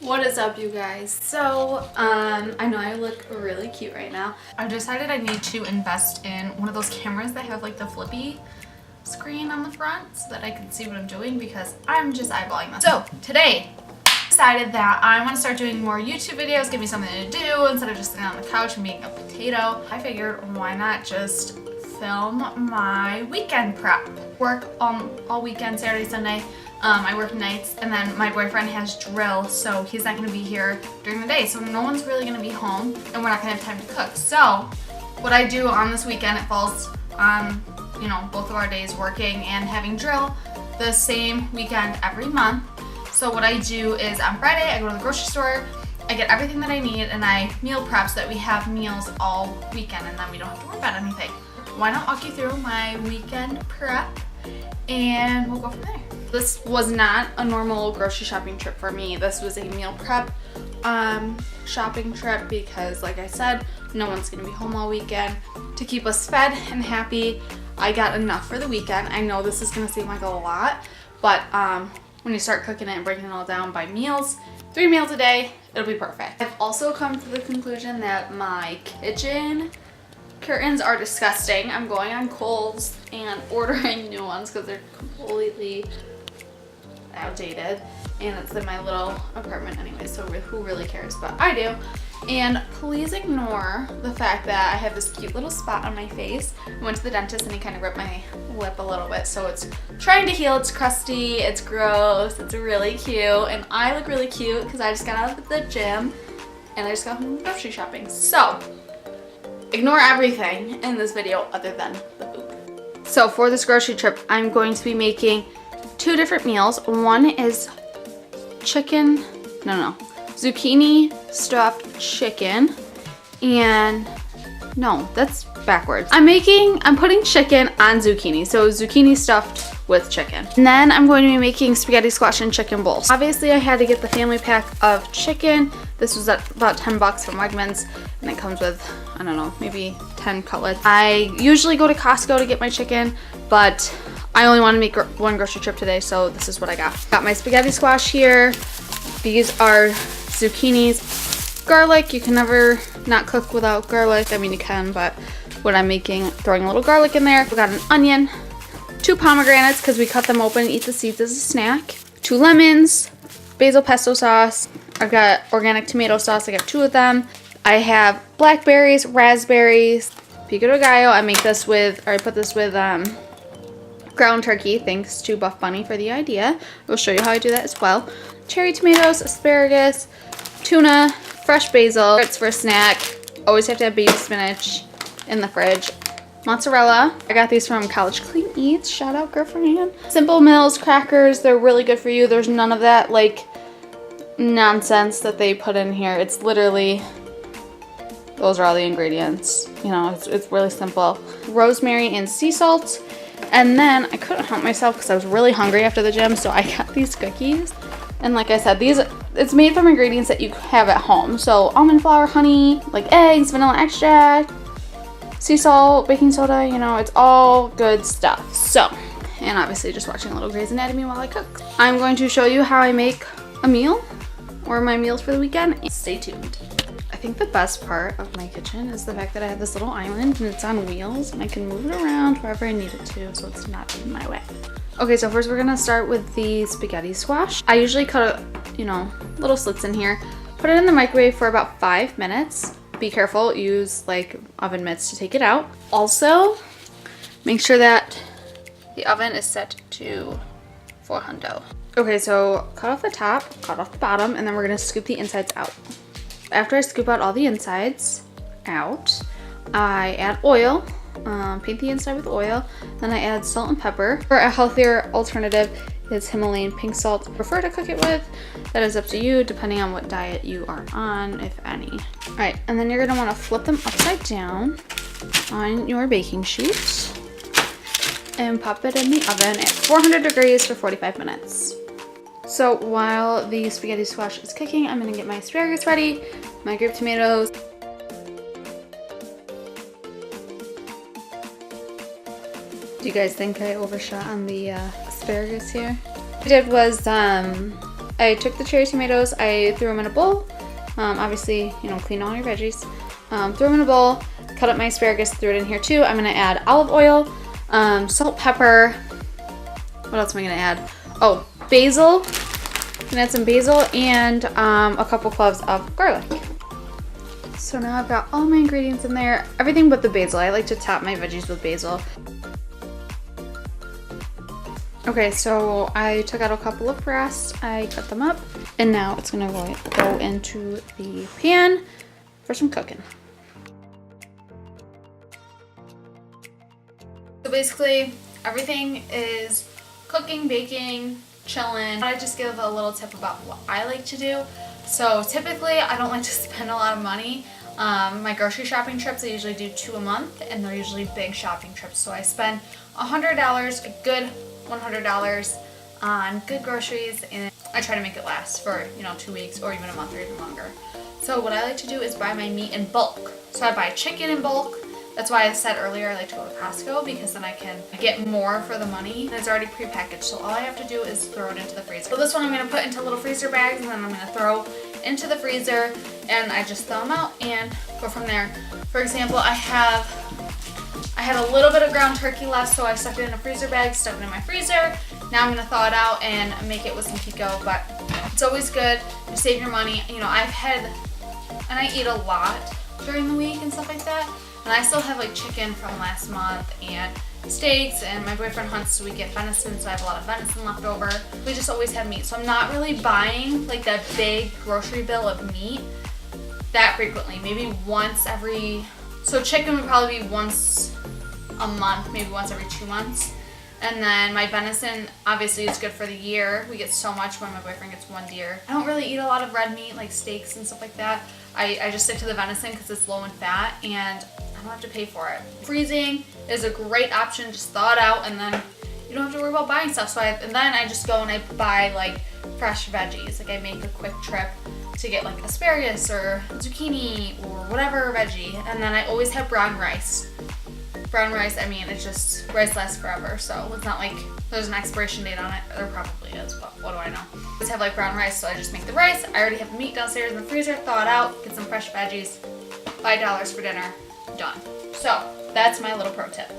What is up, you guys? So, I know I look really cute right now. I've decided I need to invest in one of those cameras that have like the flippy screen on the front so that I can see what I'm doing because I'm just eyeballing this. So today, I decided that I want to start doing more YouTube videos, give me something to do instead of just sitting on the couch and being a potato. I figured why not just film my weekend prep. Work all weekend, Saturday, Sunday. I work nights, and then my boyfriend has drill, so he's not going to be here during the day, so no one's really going to be home, and we're not going to have time to cook. So what I do on this weekend, it falls on, you know, both of our days working and having drill the same weekend every month. So what I do is on Friday, I go to the grocery store, I get everything that I need, and I meal prep so that we have meals all weekend, and then we don't have to worry about anything. Why not walk you through my weekend prep, and we'll go from there. This was not a normal grocery shopping trip for me. This was a meal prep shopping trip because, like I said, no one's gonna be home all weekend. To keep us fed and happy, I got enough for the weekend. I know this is gonna seem like a lot, but when you start cooking it and breaking it all down by meals, 3 meals a day, it'll be perfect. I've also come to the conclusion that my kitchen curtains are disgusting. I'm going on Kohl's and ordering new ones because they're completely outdated, and it's in my little apartment anyway, so who really cares, but I do. And please ignore the fact that I have this cute little spot on my face. I went to the dentist and he kind of ripped my lip a little bit, so it's trying to heal. It's crusty, it's gross, it's really cute, and I look really cute because I just got out of the gym and I just got home grocery shopping. So ignore everything in this video other than the food. So for this grocery trip, I'm going to be making 2 different meals. One is zucchini stuffed chicken, and no, that's backwards. I'm putting chicken on zucchini, so zucchini stuffed with chicken. And then I'm going to be making spaghetti squash and chicken bowls. Obviously I had to get the family pack of chicken. This was at about $10 from Wegmans, and it comes with, I don't know, maybe 10 cutlets. I usually go to Costco to get my chicken, but I only want to make one grocery trip today, so this is what I got. Got my spaghetti squash here. These are zucchinis. Garlic, you can never not cook without garlic. I mean, you can, but what I'm making, throwing a little garlic in there. We got an onion, 2 pomegranates because we cut them open and eat the seeds as a snack. 2 lemons, basil pesto sauce. I've got organic tomato sauce. I got 2 of them. I have blackberries, raspberries, pico de gallo. I put this with ground turkey, thanks to Buff Bunny for the idea. We'll show you how I do that as well. Cherry tomatoes, asparagus, tuna, fresh basil. It's for a snack. Always have to have baby spinach in the fridge. Mozzarella. I got these from College Clean Eats. Shout out girlfriend. Simple Mills crackers. They're really good for you. There's none of that like nonsense that they put in here. It's literally, those are all the ingredients. You know, it's really simple. Rosemary and sea salt. And then I couldn't help myself because I was really hungry after the gym, so I got these cookies. And like I said, it's made from ingredients that you have at home. So almond flour, honey, like eggs, vanilla extract, sea salt, baking soda, you know, it's all good stuff. So, and obviously just watching a little Grey's Anatomy while I cook. I'm going to show you how I make a meal or my meals for the weekend. Stay tuned. I think the best part of my kitchen is the fact that I have this little island and it's on wheels and I can move it around wherever I need it to, so it's not in my way. Okay, so first we're gonna start with the spaghetti squash. I usually cut little slits in here, put it in the microwave for about 5 minutes. Be careful, use like oven mitts to take it out. Also, make sure that the oven is set to 400. Okay, so cut off the top, cut off the bottom, and then we're gonna scoop the insides out. After I scoop out all the insides out, I add oil, paint the inside with oil, then I add salt and pepper. For a healthier alternative, it's Himalayan pink salt. Prefer to cook it with, that is up to you, depending on what diet you are on, if any. All right, and then you're gonna wanna flip them upside down on your baking sheet and pop it in the oven at 400 degrees for 45 minutes. So while the spaghetti squash is cooking, I'm gonna get my asparagus ready, my grape tomatoes. Do you guys think I overshot on the asparagus here? What I did was I took the cherry tomatoes, I threw them in a bowl. Obviously, you know, clean all your veggies. Threw them in a bowl, cut up my asparagus, threw it in here too. I'm gonna add olive oil, salt, pepper. What else am I gonna add? Oh, basil. I'm gonna add some basil and a couple cloves of garlic. So now I've got all my ingredients in there, everything but the basil. I like to top my veggies with basil. Okay, so I took out a couple of breasts, I cut them up, and now it's gonna go into the pan for some cooking. So basically, everything is cooking, baking, chilling. I just give a little tip about what I like to do. So typically, I don't like to spend a lot of money. My grocery shopping trips, I usually do 2 a month, and they're usually big shopping trips. So I spend $100, a good $100 on good groceries, and I try to make it last for, you know, 2 weeks or even a month or even longer. So what I like to do is buy my meat in bulk. So I buy chicken in bulk. That's why I said earlier I like to go to Costco, because then I can get more for the money. And it's already prepackaged, so all I have to do is throw it into the freezer. So this one I'm going to put into little freezer bags, and then I'm going to throw into the freezer, and I just throw them out and go from there. For example, I had a little bit of ground turkey left, so I stuck it in a freezer bag, stuck it in my freezer. Now I'm going to thaw it out and make it with some pico, but it's always good to save your money. You know, and I eat a lot during the week and stuff like that. And I still have like chicken from last month and steaks, and my boyfriend hunts, so we get venison, so I have a lot of venison left over. We just always have meat, so I'm not really buying like that big grocery bill of meat that frequently. Maybe once every, so chicken would probably be once a month, maybe once every 2 months. And then my venison, obviously, is good for the year. We get so much when my boyfriend gets 1 deer. I don't really eat a lot of red meat like steaks and stuff like that. I just stick to the venison because it's low in fat and I don't have to pay for it. Freezing is a great option. Just thaw it out and then you don't have to worry about buying stuff. So then I just go and I buy like fresh veggies. Like I make a quick trip to get like asparagus or zucchini or whatever veggie. And then I always have brown rice. Brown rice, I mean, it's just, rice lasts forever, so it's not like there's an expiration date on it. There probably is, but what do I know? I just have like brown rice, so I just make the rice. I already have the meat downstairs in the freezer, thaw it out, get some fresh veggies, $5 for dinner, done. So that's my little pro tip.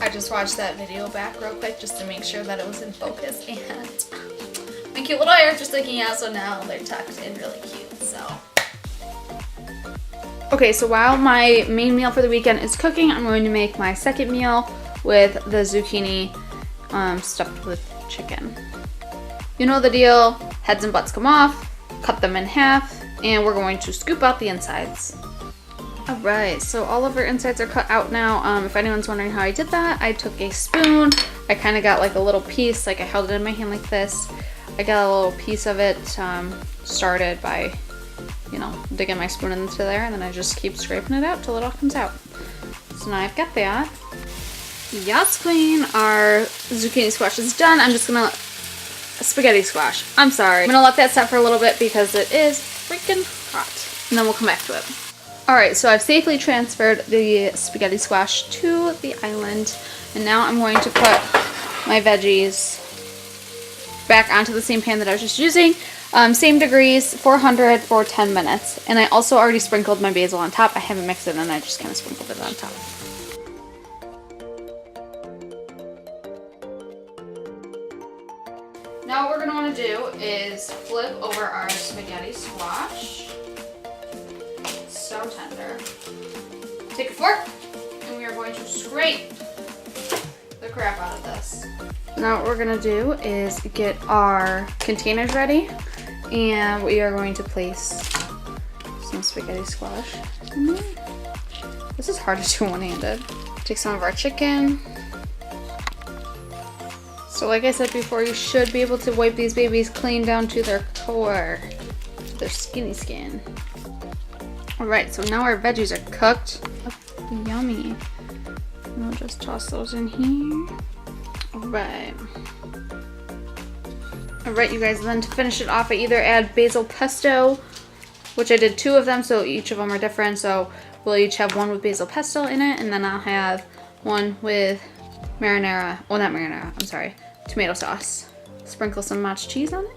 I just watched that video back real quick just to make sure that it was in focus, and my cute little hair is just sticking out, so now they're tucked in really cute, so. Okay, so while my main meal for the weekend is cooking, I'm going to make my second meal with the zucchini stuffed with chicken. You know the deal, heads and butts come off, cut them in half, and we're going to scoop out the insides. Alright, so all of our insides are cut out now. If anyone's wondering how I did that, I took a spoon, I kind of got like a little piece, like I held it in my hand like this. I got a little piece of it started by, you know, digging my spoon into there, and then I just keep scraping it out till it all comes out. So now I've got that. Yes, queen, our zucchini squash is done. I'm just gonna, spaghetti squash. I'm sorry. I'm gonna let that set for a little bit because it is freaking hot. And then we'll come back to it. Alright, so I've safely transferred the spaghetti squash to the island. And now I'm going to put my veggies back onto the same pan that I was just using. Same degrees, 400 for 10 minutes. And I also already sprinkled my basil on top. I haven't mixed it in, I just kind of sprinkled it on top. Now what we're going to want to do is flip over our spaghetti squash. It's so tender. Take a fork, and we are going to scrape the crap out of this. Now what we're going to do is get our containers ready. And we are going to place some spaghetti squash in there. This is hard to do one-handed. Take some of our chicken. So like I said before, you should be able to wipe these babies clean down to their core, their skinny skin. Alright, so now our veggies are cooked. Yummy. And we'll just toss those in here. Alright. Alright, you guys, then to finish it off, I either add basil pesto, which I did 2 of them, so each of them are different. So we'll each have one with basil pesto in it, and then I'll have one with marinara, well, not marinara, I'm sorry, tomato sauce. Sprinkle some matcha cheese on it.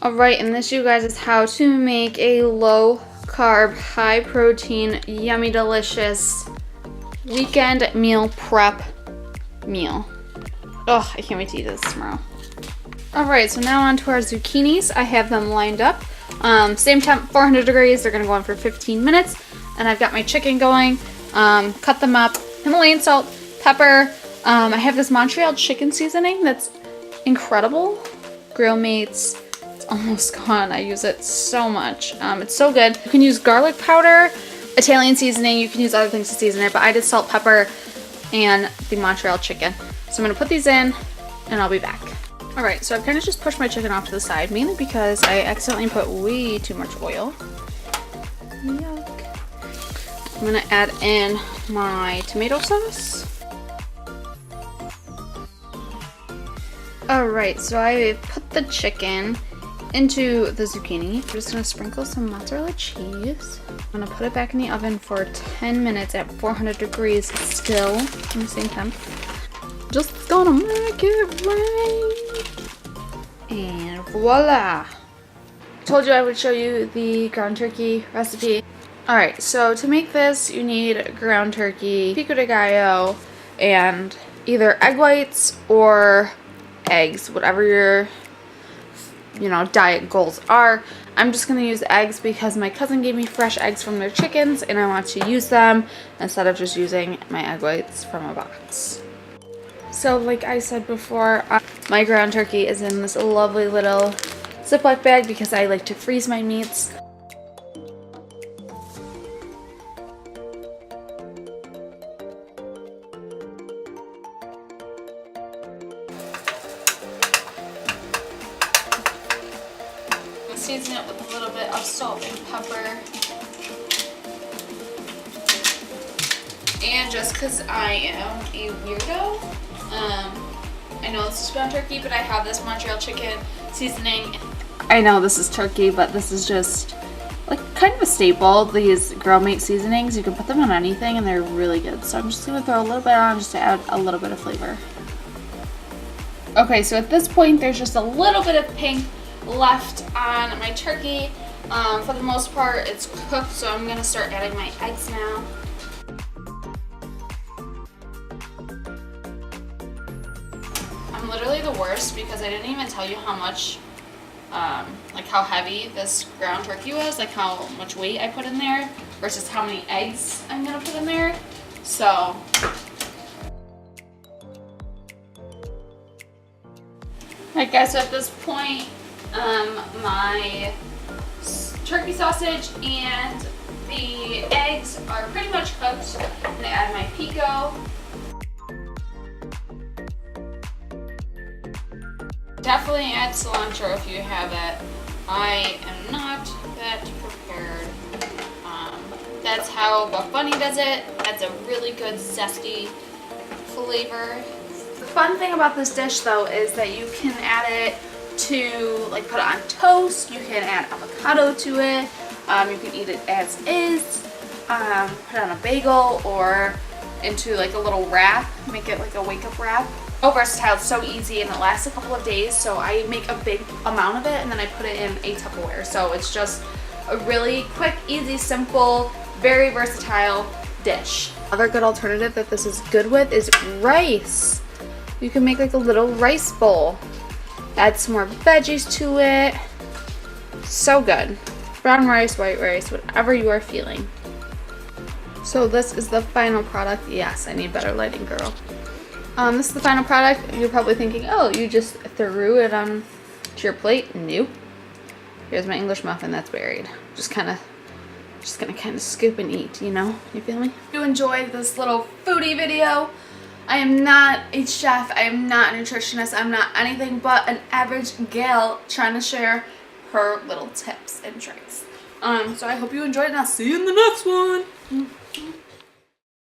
Alright, and this, you guys, is how to make a low carb, high protein, yummy, delicious weekend meal prep meal. Oh, I can't wait to eat this tomorrow. Alright, so now on to our zucchinis. I have them lined up. Same temp, 400 degrees. They're going to go on for 15 minutes. And I've got my chicken going. Cut them up. Himalayan salt, pepper. I have this Montreal chicken seasoning that's incredible. Grill Mates. It's almost gone. I use it so much. It's so good. You can use garlic powder, Italian seasoning. You can use other things to season it, but I did salt, pepper, and the Montreal chicken. So I'm going to put these in, and I'll be back. Alright, so I've kind of just pushed my chicken off to the side, mainly because I accidentally put way too much oil. Yuck. I'm going to add in my tomato sauce. Alright, so I put the chicken into the zucchini. I'm just going to sprinkle some mozzarella cheese. I'm going to put it back in the oven for 10 minutes at 400 degrees still in the same temp. Just gonna make it rain. And voila. Told you I would show you the ground turkey recipe. Alright, so to make this, you need ground turkey, pico de gallo, and either egg whites or eggs, whatever your diet goals are. I'm just gonna use eggs because my cousin gave me fresh eggs from their chickens and I want to use them instead of just using my egg whites from a box. So like I said before, my ground turkey is in this lovely little Ziploc bag because I like to freeze my meats. Season it with a little bit of salt and pepper. And just because I am a weirdo, I know this is ground turkey, but I have this Montreal chicken seasoning. I know this is turkey, but this is just like kind of a staple. These Grill Mate seasonings, you can put them on anything and they're really good. So I'm just going to throw a little bit on just to add a little bit of flavor. Okay, so at this point there's just a little bit of pink left on my turkey. For the most part it's cooked, so I'm going to start adding my eggs now. I'm literally the worst because I didn't even tell you how much, like how heavy this ground turkey was, like how much weight I put in there versus how many eggs I'm going to put in there. So alright guys, so at this point my turkey sausage and the eggs are pretty much cooked. I'm going to add my pico. Definitely add cilantro if you have it. I am not that prepared. That's how Buff Bunny does it. That's a really good zesty flavor. The fun thing about this dish though is that you can add it to like put it on toast. You can add avocado to it. You can eat it as is. Put it on a bagel or into like a little wrap. Make it like a wake up wrap. So versatile, it's so easy, and it lasts a couple of days, so I make a big amount of it and then I put it in a Tupperware. So it's just a really quick, easy, simple, very versatile dish. Another good alternative that this is good with is rice. You can make like a little rice bowl. Add some more veggies to it. So good. Brown rice, white rice, whatever you are feeling. So this is the final product. Yes, I need better lighting, girl. This is the final product. You're probably thinking, oh, you just threw it on to your plate. Nope. Here's my English muffin that's buried. Just gonna kind of scoop and eat, you know? You feel me? If you enjoyed this little foodie video, I am not a chef. I am not a nutritionist. I'm not anything but an average gal trying to share her little tips and tricks. So I hope you enjoyed, and I'll see you in the next one.